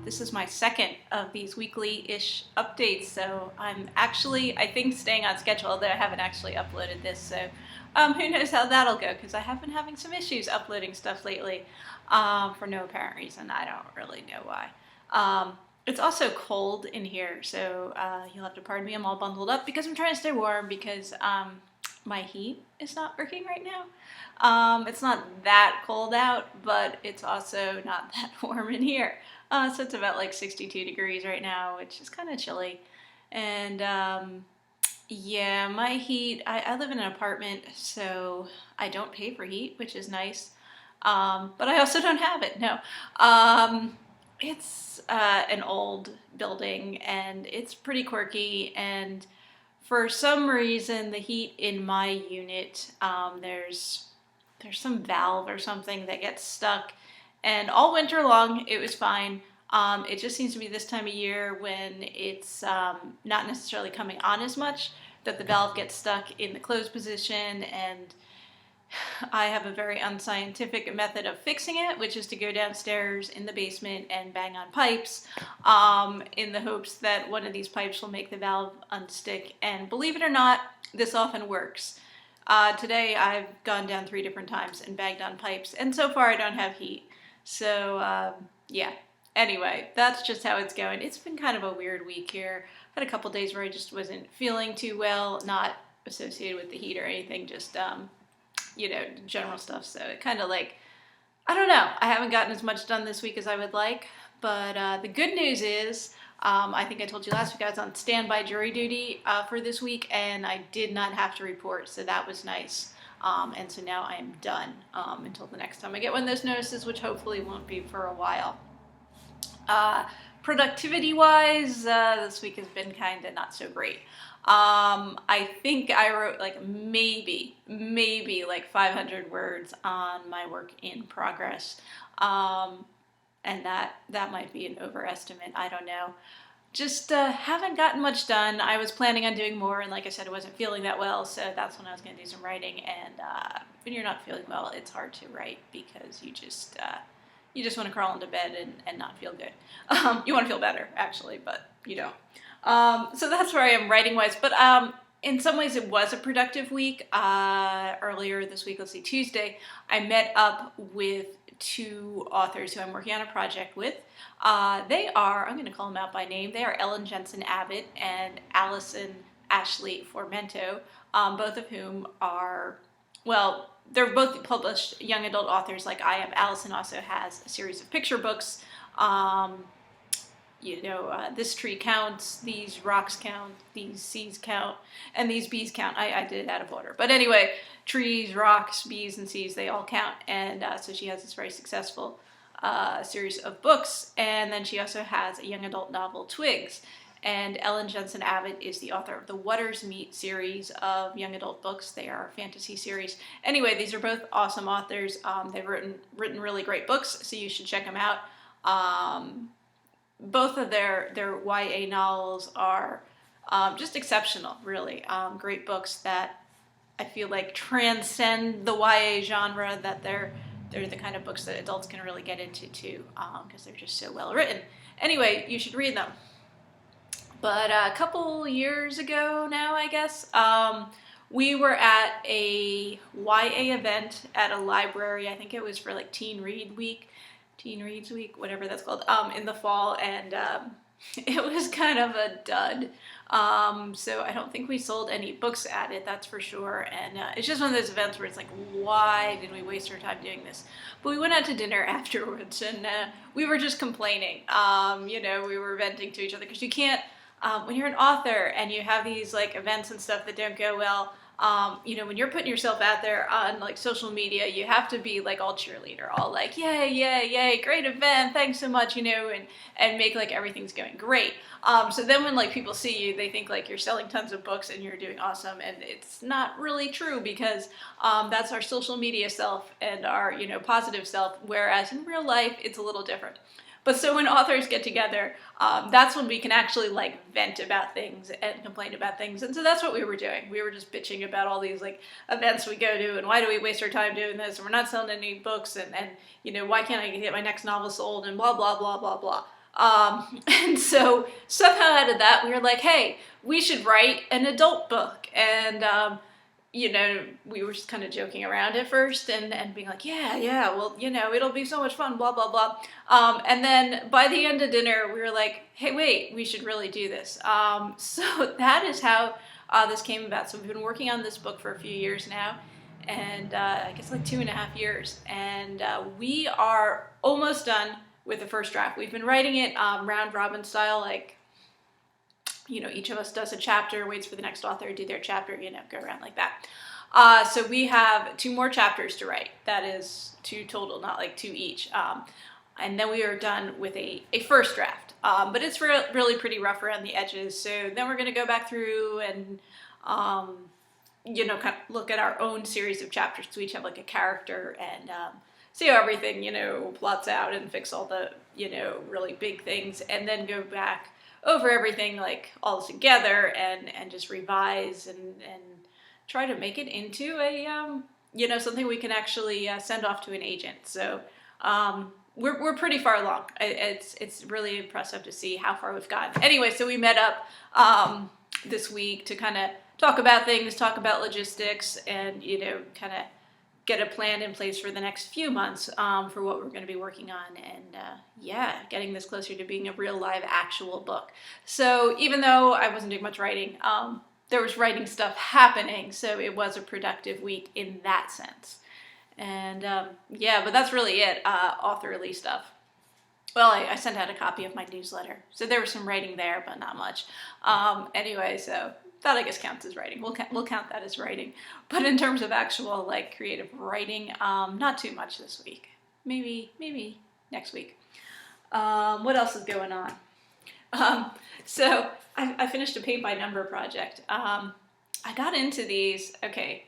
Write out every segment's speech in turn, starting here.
This is my second of these weekly-ish updates, so I'm actually, I think, staying on schedule, although I haven't actually uploaded this, so who knows how that'll go, because I have been having some issues uploading stuff lately for no apparent reason. I don't really know why. It's also cold in here, so you'll have to pardon me. I'm all bundled up because I'm trying to stay warm because my heat is not working right now. It's not that cold out, but it's also not that warm in here. So it's about like 62 degrees right now, which is kind of chilly. And yeah, my heat, I live in an apartment, so I don't pay for heat, which is nice. But I also don't have it, no. It's an old building and it's pretty quirky, and for some reason the heat in my unit, there's some valve or something that gets stuck, and all winter long it was fine. It just seems to be this time of year when it's not necessarily coming on as much that the valve gets stuck in the closed position, and I have a very unscientific method of fixing it, which is to go downstairs in the basement and bang on pipes in the hopes that one of these pipes will make the valve unstick. And believe it or not, this often works. Today I've gone down 3 different times and banged on pipes, and so far I don't have heat. So yeah, anyway, that's just how it's going. It's been kind of a weird week here. I had a couple days where I just wasn't feeling too well, not associated with the heat or anything, just you know, general stuff. So it kind of like, I don't know, I haven't gotten as much done this week as I would like, but the good news is, I think I told you last week I was on standby jury duty for this week, and I did not have to report, so that was nice. And so now I am done until the next time I get one of those notices, which hopefully won't be for a while. Productivity-wise, this week has been kind of not so great. I think I wrote like maybe like 500 words on my work in progress. And that might be an overestimate. I don't know. Just haven't gotten much done. I was planning on doing more, and like I said, I wasn't feeling that well, so that's when I was going to do some writing. And when you're not feeling well, it's hard to write because you just want to crawl into bed and not feel good. You want to feel better, actually, but you don't. So that's where I am writing-wise. But in some ways, it was a productive week. Earlier this week, let's see, Tuesday, I met up with 2 authors who I'm working on a project with. They are, I'm going to call them out by name, they are Ellen Jensen Abbott and Allison Ashley Formento, both of whom are, well, they're both published young adult authors like I am. Allison also has a series of picture books. You know, this tree counts, these rocks count, these seas count, and these bees count. I did it out of order. But anyway, trees, rocks, bees, and seas, they all count. And so she has this very successful series of books. And then she also has a young adult novel, Twigs. And Ellen Jensen Abbott is the author of the Waters Meet series of young adult books. They are a fantasy series. Anyway, these are both awesome authors. They've written really great books, so you should check them out. Both of their YA novels are just exceptional, really. Great books that I feel like transcend the YA genre, that they're the kind of books that adults can really get into too, because they're just so well written. Anyway, you should read them. But a couple years ago now, I guess, we were at a YA event at a library. I think it was for like Teen Reads Week, whatever that's called, in the fall, and it was kind of a dud. So I don't think we sold any books at it, that's for sure, and it's just one of those events where it's like, why did we waste our time doing this? But we went out to dinner afterwards, and we were just complaining. You know, we were venting to each other, because you can't, when you're an author and you have these like events and stuff that don't go well, you know, when you're putting yourself out there on like social media, you have to be like all cheerleader, all like, yay, yay, yay, great event, thanks so much, you know, and make like everything's going great. So then when like people see you, they think like you're selling tons of books and you're doing awesome, and it's not really true, because that's our social media self and our, you know, positive self, whereas in real life, it's a little different. But so when authors get together, that's when we can actually like vent about things and complain about things. And so that's what we were doing. We were just bitching about all these like events we go to and why do we waste our time doing this, and we're not selling any books, and you know, why can't I get my next novel sold, and blah, blah, blah, blah, blah. And so somehow out of that, we were like, hey, we should write an adult book. And, you know, we were just kind of joking around at first and being like, yeah, well, you know, it'll be so much fun, blah, blah, blah. And then by the end of dinner, we were like, hey, wait, we should really do this. So that is how this came about. So we've been working on this book for a few years now. And I guess like 2.5 years. And we are almost done with the first draft. We've been writing it round robin style, like, you know, each of us does a chapter, waits for the next author to do their chapter, you know, go around like that. So we have 2 more chapters to write. That is 2 total, not like 2 each. And then we are done with a first draft. But it's really pretty rough around the edges. So then we're going to go back through and, you know, kind of look at our own series of chapters. So we each have like a character and see how everything, you know, plots out and fix all the, you know, really big things, and then go back over everything like all together and just revise and try to make it into a, you know, something we can actually send off to an agent. So we're pretty far along. It's really impressive to see how far we've gotten. Anyway, so we met up this week to kind of talk about things, talk about logistics, and, you know, kind of get a plan in place for the next few months for what we're going to be working on, and yeah, getting this closer to being a real live actual book. So even though I wasn't doing much writing, there was writing stuff happening, so it was a productive week in that sense. And yeah, but that's really it, authorly stuff. Well, I sent out a copy of my newsletter, so there was some writing there, but not much. Anyway, so that I guess counts as writing. We'll count that as writing. But in terms of actual like creative writing, not too much this week. Maybe next week. What else is going on? So I finished a paint by number project. I got into these. Okay,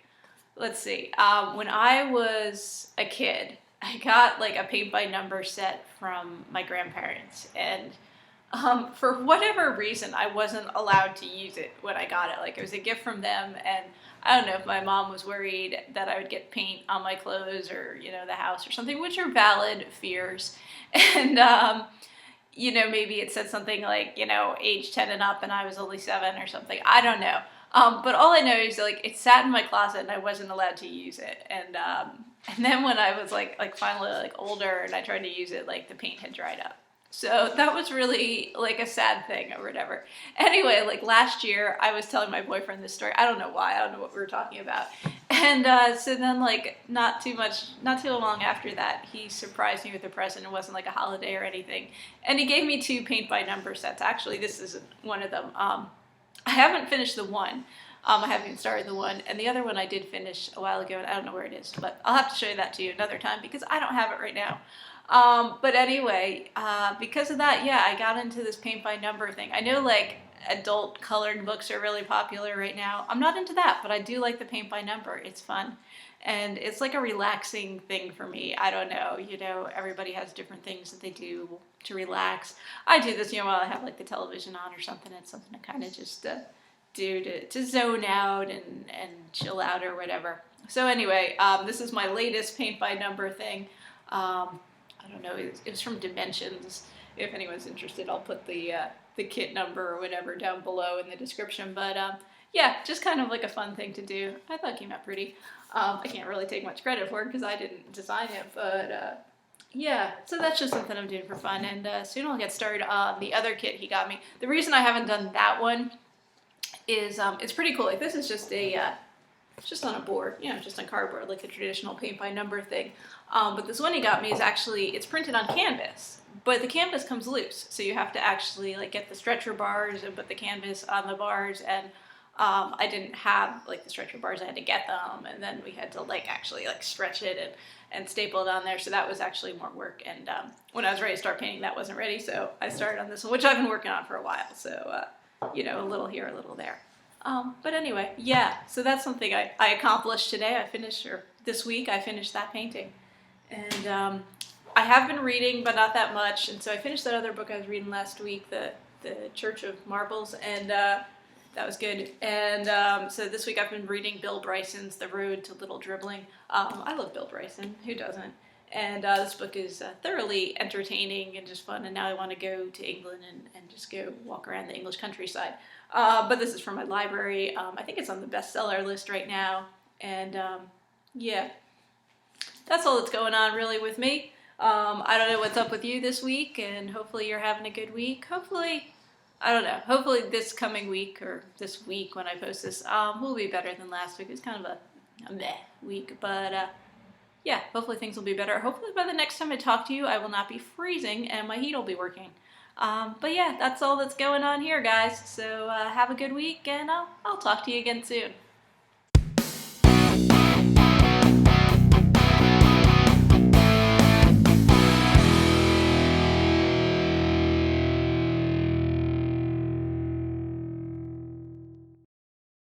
let's see. When I was a kid, I got like a paint by number set from my grandparents, and for whatever reason, I wasn't allowed to use it when I got it. Like, it was a gift from them, and I don't know if my mom was worried that I would get paint on my clothes or, you know, the house or something, which are valid fears. And, you know, maybe it said something like, you know, age 10 and up, and I was only 7 or something. I don't know. But all I know is, like, it sat in my closet, and I wasn't allowed to use it. And then when I was, like finally, like, older, and I tried to use it, like, the paint had dried up. So that was really like a sad thing or whatever. Anyway, like last year I was telling my boyfriend this story. I don't know why, I don't know what we were talking about. And so then like not too long after that, he surprised me with a present. It wasn't like a holiday or anything. And he gave me 2 paint by number sets. Actually, this isn't one of them. I haven't finished the one. I haven't even started the one. And the other one I did finish a while ago, and I don't know where it is. But I'll have to show you that to you another time because I don't have it right now. But anyway, because of that, yeah, I got into this paint by number thing. I know like adult colored books are really popular right now. I'm not into that, but I do like the paint by number. It's fun. And it's like a relaxing thing for me. I don't know, you know, everybody has different things that they do to relax. I do this, you know, while I have like the television on or something. It's something to kind of just do to zone out and chill out or whatever. So anyway, this is my latest paint by number thing. I don't know, it was from Dimensions. If anyone's interested, I'll put the kit number or whatever down below in the description. But yeah, just kind of like a fun thing to do. I thought it came out pretty. I can't really take much credit for it because I didn't design it, but yeah, so that's just something I'm doing for fun, and soon I'll get started on the other kit he got me. The reason I haven't done that one is it's pretty cool. Like, this is just it's just on a board, you know, just on cardboard, like the traditional paint by number thing. But this one he got me is actually, it's printed on canvas, but the canvas comes loose. So you have to actually like get the stretcher bars and put the canvas on the bars. And I didn't have like the stretcher bars, I had to get them. And then we had to like actually like stretch it and staple it on there. So that was actually more work. And when I was ready to start painting, that wasn't ready. So I started on this one, which I've been working on for a while. So, you know, a little here, a little there. But anyway, yeah, so that's something I accomplished today. This week I finished that painting. And I have been reading, but not that much. And so I finished that other book I was reading last week, the Church of Marbles, and that was good. And so this week I've been reading Bill Bryson's The Road to Little Dribbling. I love Bill Bryson. Who doesn't? And this book is thoroughly entertaining and just fun. And now I want to go to England and just go walk around the English countryside. But this is from my library. I think it's on the bestseller list right now. And yeah, that's all that's going on really with me. I don't know what's up with you this week, and hopefully you're having a good week. Hopefully, I don't know, hopefully this coming week, or this week when I post this, will be better than last week. It was kind of a meh week, but yeah, hopefully things will be better. Hopefully by the next time I talk to you, I will not be freezing and my heat will be working. But yeah, that's all that's going on here, guys. So have a good week, and I'll talk to you again soon.